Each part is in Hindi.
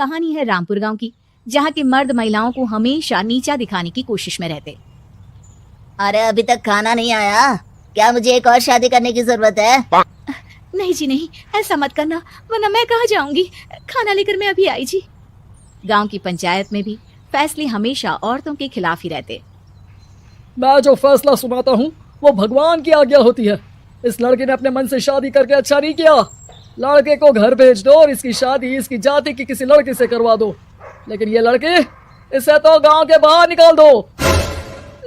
कहानी है रामपुर गांव की, जहां के मर्द महिलाओं को हमेशा नीचा दिखाने की कोशिश में रहते। अरे अभी तक खाना नहीं आया, क्या मुझे एक और शादी करने की जरूरत है? नहीं जी नहीं, ऐसा मत करना, वरना मैं कहाँ जाऊंगी। खाना लेकर मैं अभी आई जी। गांव की पंचायत में भी फैसले हमेशा औरतों के खिलाफ ही रहते। मैं जो फैसला सुनाता हूँ वो भगवान की आज्ञा होती है। इस लड़के ने अपने मन से शादी करके अच्छा नहीं किया। लड़के को घर भेज दो और इसकी शादी इसकी जाति की किसी लड़के से करवा दो, लेकिन ये लड़के, इसे तो गांव के बाहर निकाल दो।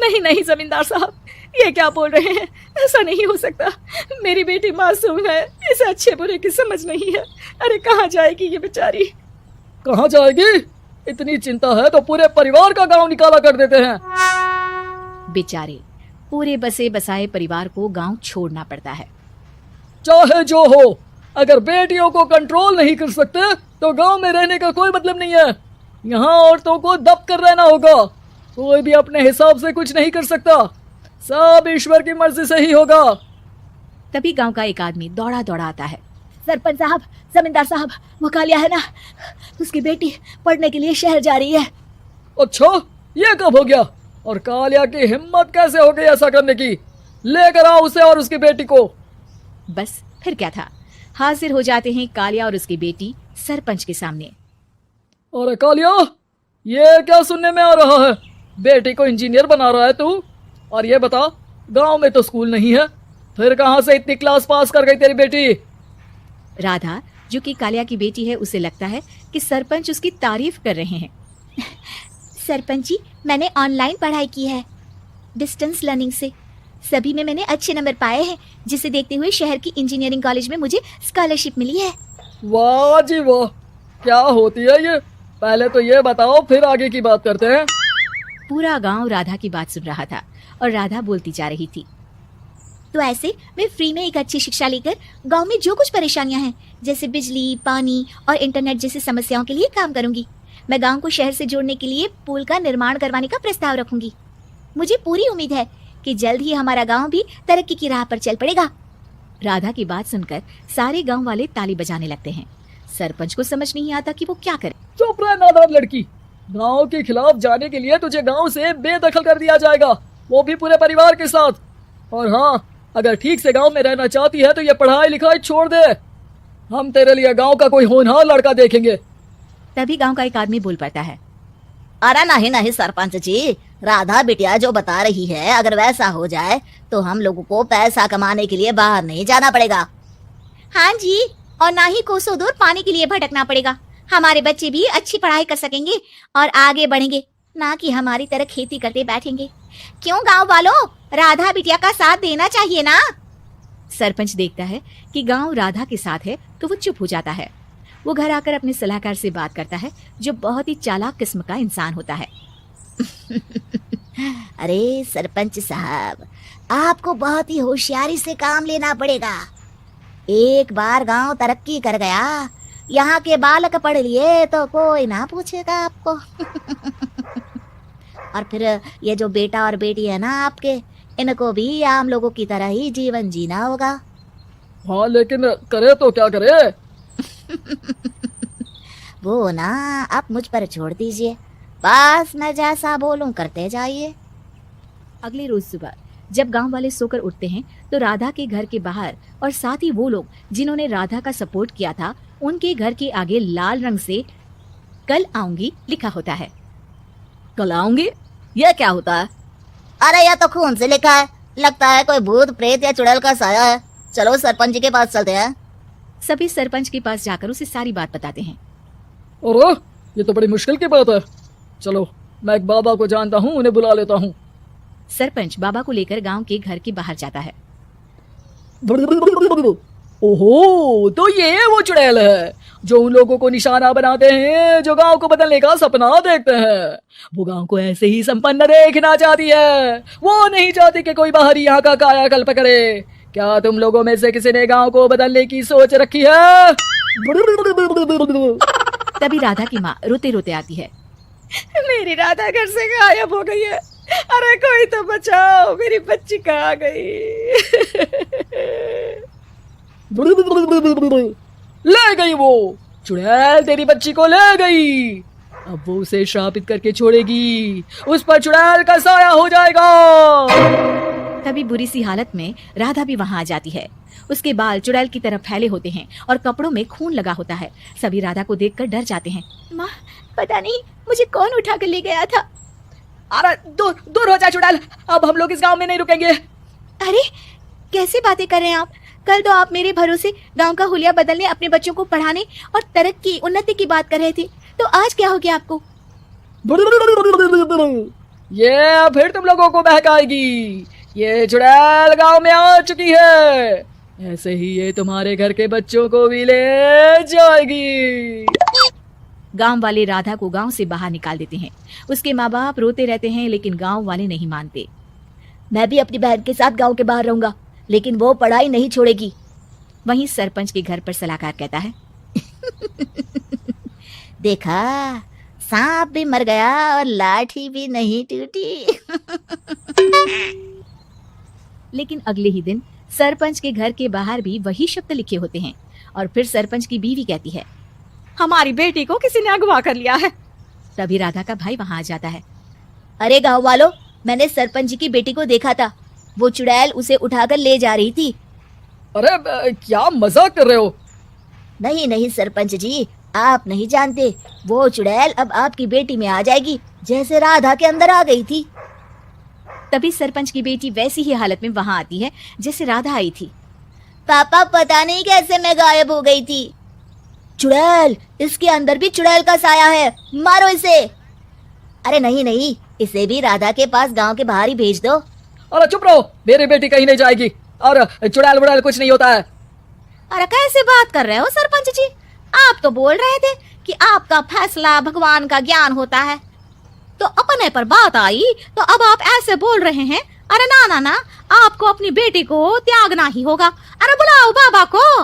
नहीं नहीं जमींदार साहब, ये क्या बोल रहे हैं? ऐसा नहीं हो सकता। मेरी बेटी मासूम है, इसे अच्छे बुरे की समझ नहीं है। अरे कहाँ जाएगी ये बेचारी? कहाँ जाएगी? इतनी चिंता है तो पूरे परिवार का गांव निकाला कर देते हैं। बेचारे पूरे बसे बसाए परिवार को गांव छोड़ना पड़ता है। चाहे जो हो, अगर बेटियों को कंट्रोल नहीं कर सकते तो गांव में रहने का कोई मतलब नहीं है। यहाँ औरतों को दब कर रहना होगा। कोई भी अपने हिसाब से कुछ नहीं कर सकता, सब ईश्वर की मर्जी से ही होगा। तभी गांव का एक आदमी दौड़ा दौड़ा आता है। सरपंच साहब, जमींदार साहब, वो कालिया है ना, उसकी बेटी पढ़ने के लिए शहर जा रही है। अच्छा, ये कब हो गया? और कालिया की हिम्मत कैसे हो गई ऐसा करने की? लेकर आओ उसे और उसकी बेटी को। बस फिर क्या था, हाजिर हो जाते हैं कालिया और उसकी बेटी सरपंच के सामने। अरे कालिया, ये क्या सुनने में आ रहा है? बेटी को इंजीनियर बना रहा है तू? और ये बता, गांव में तो स्कूल नहीं है, फिर कहां से इतनी क्लास पास कर गई तेरी बेटी? राधा, जो कि कालिया की बेटी है, उसे लगता है कि सरपंच उसकी तारीफ कर रहे हैं। सरपंच जी, मैंने ऑनलाइन पढ़ाई की है, डिस्टेंस लर्निंग से। सभी में मैंने अच्छे नंबर पाए हैं, जिसे देखते हुए शहर की इंजीनियरिंग कॉलेज में मुझे स्कॉलरशिप मिली है। वाह जी वाह, क्या होती है ये? पहले तो ये बताओ, फिर आगे की बात करते हैं। पूरा गांव राधा की बात सुन रहा था और राधा बोलती जा रही थी। तो ऐसे मैं फ्री में एक अच्छी शिक्षा लेकर गांव में जो कुछ परेशानियां हैं, जैसे बिजली, पानी और इंटरनेट जैसी समस्याओं के लिए काम करूंगी। मैं गांव को शहर से जोड़ने के लिए पुल का निर्माण करवाने का प्रस्ताव रखूंगी। मुझे पूरी उम्मीद है कि जल्द ही हमारा गांव भी तरक्की की राह पर चल पड़ेगा। राधा की बात सुनकर सारे गांव वाले ताली बजाने लगते हैं। सरपंच को समझ नहीं आता कि वो क्या करे। चुप रह नादान लड़की, गांव के खिलाफ जाने के लिए तुझे गांव से बेदखल कर दिया जाएगा, वो भी पूरे परिवार के साथ। और हाँ, अगर ठीक से गांव में रहना चाहती है तो ये पढ़ाई लिखाई छोड़ दे। हम तेरे लिए गांव का कोई होनहार लड़का देखेंगे। तभी गांव का एक आदमी बोल पड़ता है। अरे नहीं नहीं सरपंच जी, राधा बिटिया जो बता रही है, अगर वैसा हो जाए तो हम लोगों को पैसा कमाने के लिए बाहर नहीं जाना पड़ेगा। हाँ जी, और ना ही कोसों दूर पानी के लिए भटकना पड़ेगा। हमारे बच्चे भी अच्छी पढ़ाई कर सकेंगे और आगे बढ़ेंगे, ना कि हमारी तरह खेती करते बैठेंगे। क्यों गांव वालों, राधा बिटिया का साथ देना चाहिए ना। सरपंच देखता है कि गांव राधा के साथ है तो वो चुप हो जाता है। वो घर आकर अपने सलाहकार से बात करता है, जो बहुत ही चालाक किस्म का इंसान होता है। अरे सरपंच साहब, आपको बहुत ही होशियारी से काम लेना पड़ेगा। एक बार गांव तरक्की कर गया, यहाँ के बालक पढ़ लिए तो कोई ना पूछेगा आपको। और फिर ये जो बेटा और बेटी है ना आपके, इनको भी आम लोगों की तरह ही जीवन जीना होगा। हाँ, लेकिन करे तो क्या करे? वो ना आप मुझ पर छोड़ दीजिए, बस मैं जैसा बोलूं करते जाइए। अगले रोज सुबह जब गांव वाले सोकर उठते हैं तो राधा के घर के बाहर और साथ ही वो लोग जिन्होंने राधा का सपोर्ट किया था, उनके घर के आगे लाल रंग से कल आऊंगी लिखा होता है। कल आऊंगी, यह क्या होता है? अरे यह तो खून से लिखा है, लगता है कोई भूत प्रेत या चुड़ैल का साया है। चलो सरपंच जी के पास चलते हैं। सभी सरपंच के पास जाकर उसे सारी बात बताते हैं। और ये तो बड़ी मुश्किल की बात है। चलो, मैं एक बाबा को जानता हूँ, उन्हें बुला लेता हूँ। सरपंच बाबा को लेकर गांव के घर के बाहर जाता है। ओहो, तो ये वो चुड़ैल है जो उन लोगों को निशाना बनाते हैं जो गांव को बदलने का सपना देखते हैं। वो गांव को ऐसे ही संपन्न देखना चाहती है, वो नहीं चाहती कि कोई बाहरी यहाँ का कायाकल्प करे। क्या तुम लोगों में से किसी ने गांव को बदलने की सोच रखी है? तभी राधा की माँ रोते रोते आती है। मेरी राधा घर से गायब हो गई है, अरे कोई तो बचाओ, मेरी बच्ची कहाँ गई? ले गई वो, चुड़ैल तेरी बच्ची को ले गई। अब वो उसे श्रापित करके छोड़ेगी, उस पर चुड़ैल का साया हो जाएगा। तभी बुरी सी हालत में राधा भी वहां आ जाती है। उसके बाल चुड़ैल की तरह फैले होते हैं और कपड़ों में खून लगा होता है। सभी राधा को देखकर डर जाते हैं। माँ, पता नहीं मुझे कौन उठा कर ले गया था। अरे दूर दूर हो जा चुड़ैल, अब हम लोग इस गांव में नहीं रुकेंगे। अरे कैसे बातें कर रहे हैं आप? कल तो आप मेरे भरोसे गांव का हुलिया बदलने, अपने बच्चों को पढ़ाने और तरक्की उन्नति की बात कर रहे थे, तो आज क्या हो गया आपको? ये फिर तुम लोगों को बहकाएगी। ये चुड़ैल गांव में आ चुकी है, ऐसे ही ये तुम्हारे घर के बच्चों को भी ले जाएगी। गांव वाले राधा को गांव से बाहर निकाल देते हैं। उसके माँ बाप रोते रहते हैं, लेकिन गांव वाले नहीं मानते। मैं भी अपनी बहन के साथ गांव के बाहर रहूंगा, लेकिन वो पढ़ाई नहीं छोड़ेगी। वहीं सरपंच के घर पर सलाहकार कहता है, देखा, सांप भी मर गया और लाठी भी नहीं टूटी। लेकिन अगले ही दिन सरपंच के घर के बाहर भी वही शब्द लिखे होते हैं। और फिर सरपंच की बीवी कहती है, हमारी बेटी को किसी ने अगवा कर लिया है। तभी राधा का भाई वहां आ जाता है। अरे गांव वालों, मैंने सरपंच जी की बेटी को देखा था, वो चुड़ैल उसे उठाकर ले जा रही थी। अरे क्या मजाक कर रहे हो? नहीं नहीं सरपंच जी, आप नहीं जानते, वो चुड़ैल अब आपकी बेटी में आ जाएगी, जैसे राधा के अंदर आ गई थी। तभी सरपंच की बेटी वैसी ही हालत में वहां आती है जैसे राधा आई थी। पापा, पता नहीं कैसे मैं गायब हो गई थी। चुड़ैल, इसके अंदर भी चुड़ैल का साया है, मारो इसे। अरे नहीं नहीं, इसे भी राधा के पास गांव के बाहर ही भेज दो। अरे चुप रहो, मेरी बेटी कहीं नहीं जाएगी, और चुड़ैल वुड़ैल कुछ नहीं होता है। अरे कैसे बात कर रहे हो सरपंच जी? आप तो बोल रहे थे कि आपका फैसला भगवान का ज्ञान होता है, तो अपने पर बात आई तो अब आप ऐसे बोल रहे हैं। अरे ना ना ना, आपको अपनी बेटी को त्यागना ही होगा। अरे बुलाओ बाबा को।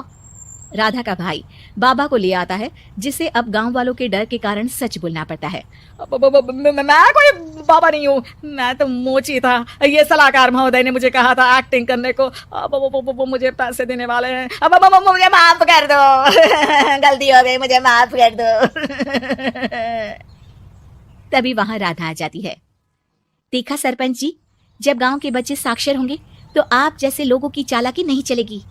राधा का भाई बाबा को ले आता है, जिसे अब गांव वालों के डर के कारण सच बोलना पड़ता है। मैं कोई बाबा नहीं हूँ, मैं तो मोची था। ये सलाहकार महोदय ने मुझे कहा था एक्टिंग करने को, अब वो मुझे पैसे देने वाले हैं। अब मुझे माफ कर दो, गलती हो गई, मुझे माफ कर दो। तभी वहां राधा आ जाती है। देखा सरपंच जी, जब गांव के बच्चे साक्षर होंगे तो आप जैसे लोगों की चालाकी नहीं चलेगी।